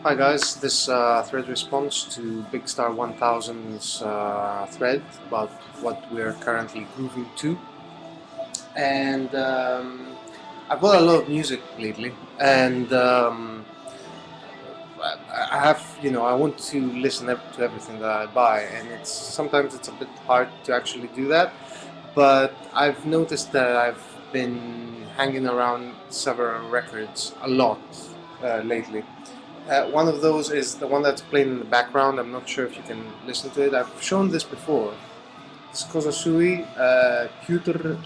Hi guys, this thread response to Bigstar1000's thread about what we're currently grooving to. And I've bought a lot of music lately, and I have, I want to listen to everything that I buy, and sometimes it's a bit hard to actually do that. But I've noticed that I've been hanging around several records a lot lately. One of those is the one that's playing in the background. I'm not sure if you can listen to it. I've shown this before. It's Kosasui Tutor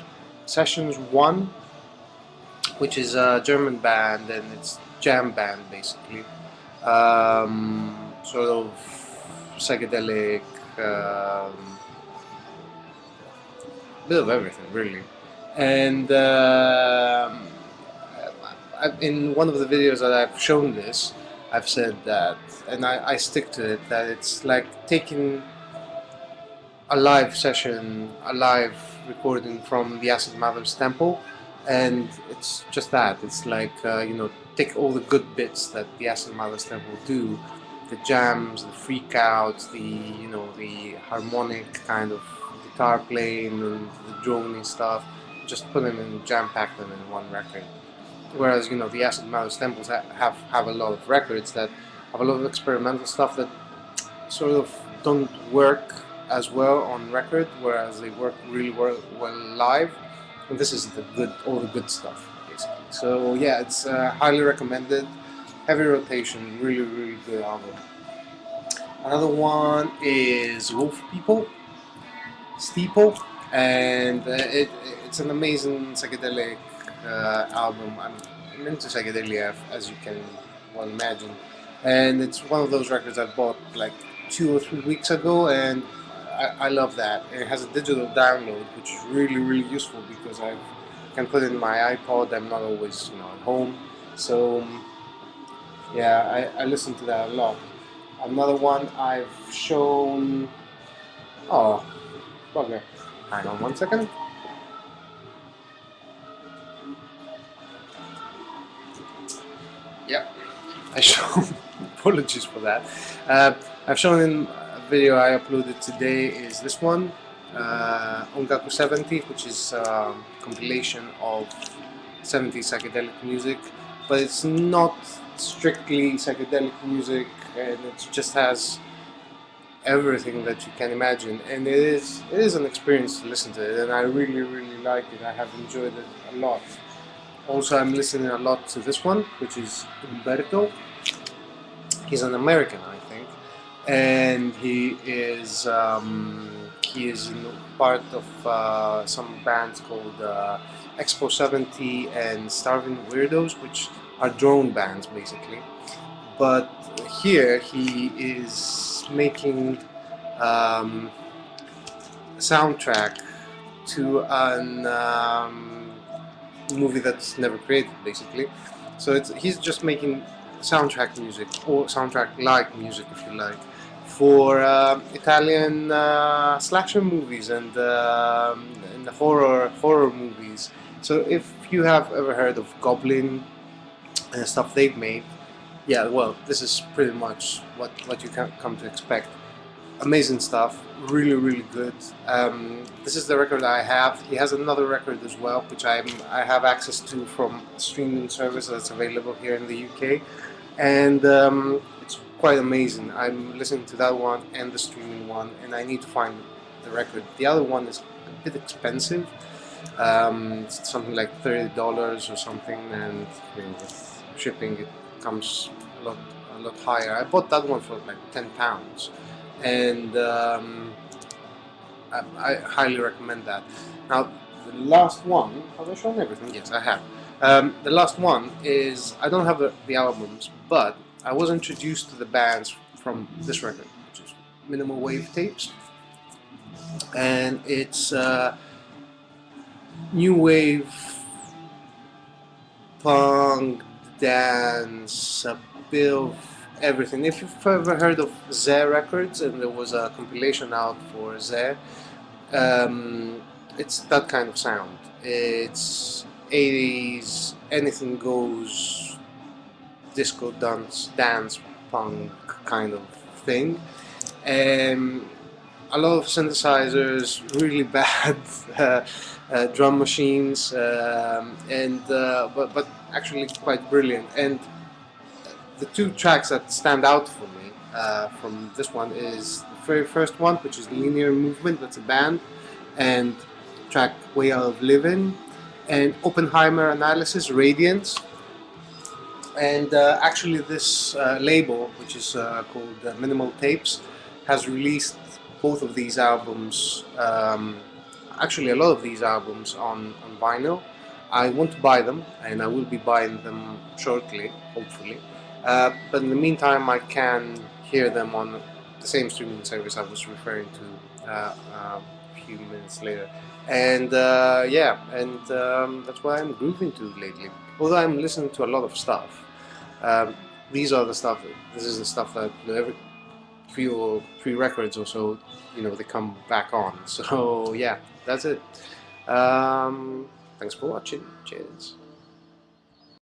Sessions 1, which is a German band, and it's jam band basically. Sort of psychedelic, bit of everything really. And in one of the videos that I've shown this, I've said that, and I stick to it, that it's like taking a live session, a live recording from the Acid Mother's temple, and it's just that. It's like, take all the good bits that the Acid Mother's temple do, the jams, the freakouts, the harmonic kind of guitar playing and the droning stuff, just put them in, jam-pack them in one record. Whereas, the Acid Mother's temples have a lot of records that have a lot of experimental stuff that sort of don't work as well on record, whereas they work really well live. And this is all the good stuff, basically. So yeah, it's highly recommended. Heavy rotation, really, really good album. Another one is Wolf People, Steeple, and it's an amazing psychedelic album. I'm into psychedelia, as you can well imagine, and it's one of those records I bought like 2 or 3 weeks ago, and I love that. And it has a digital download, which is really, really useful because I can put it in my iPod. I'm not always, at home, so yeah, I listen to that a lot. Another one I've shown. Oh, bugger! Hang on one second. Yep, I shown. Apologies for that. I've shown in a video I uploaded today is this one, Ongaku 70, which is a compilation of 70 psychedelic music, but it's not strictly psychedelic music, and it just has everything that you can imagine, and it is an experience to listen to it, and I really, really like it. I have enjoyed it a lot. Also, I'm listening a lot to this one, which is Umberto. He's an American, I think, and he is part of some bands called Expo 70 and Starving Weirdos, which are drone bands basically. But here he is making a soundtrack to an movie that's never created, basically. So he's just making soundtrack music, or soundtrack-like music, if you like, for Italian slasher movies and horror movies. So if you have ever heard of Goblin and the stuff they've made, yeah, well, this is pretty much what you can come to expect. Amazing stuff, really, really good. This is the record I have. He has another record as well, which I have access to from a streaming service that's available here in the UK, and it's quite amazing. I'm listening to that one and the streaming one, and I need to find the record. The other one is a bit expensive. It's something like $30 or something, and with shipping it comes a lot higher. I bought that one for like £10, and I highly recommend that. Now, the last one, have I shown everything? Yes, I have. The last one is, I don't have the albums, but I was introduced to the bands from this record, which is Minimal Wave Tapes, and it's new wave, punk, dance, a bit of everything. If you've ever heard of Zeh Records, and there was a compilation out for Zeh, it's that kind of sound. It's 80s, anything goes, disco, dance, punk kind of thing. A lot of synthesizers, really bad drum machines, but actually quite brilliant. And the two tracks that stand out for me from this one is the very first one, which is Linear Movement, that's a band, and track Way Out of Living, and Oppenheimer Analysis, Radiance. And actually this label, which is called Minimal Tapes, has released both of these albums, actually a lot of these albums on vinyl. I want to buy them, and I will be buying them shortly, hopefully. But in the meantime, I can hear them on the same streaming service I was referring to a few minutes later. And yeah, and that's what I'm grooving to lately. Although I'm listening to a lot of stuff. These are the stuff. This is the stuff that every three records or so, they come back on. So yeah, that's it. Thanks for watching. Cheers.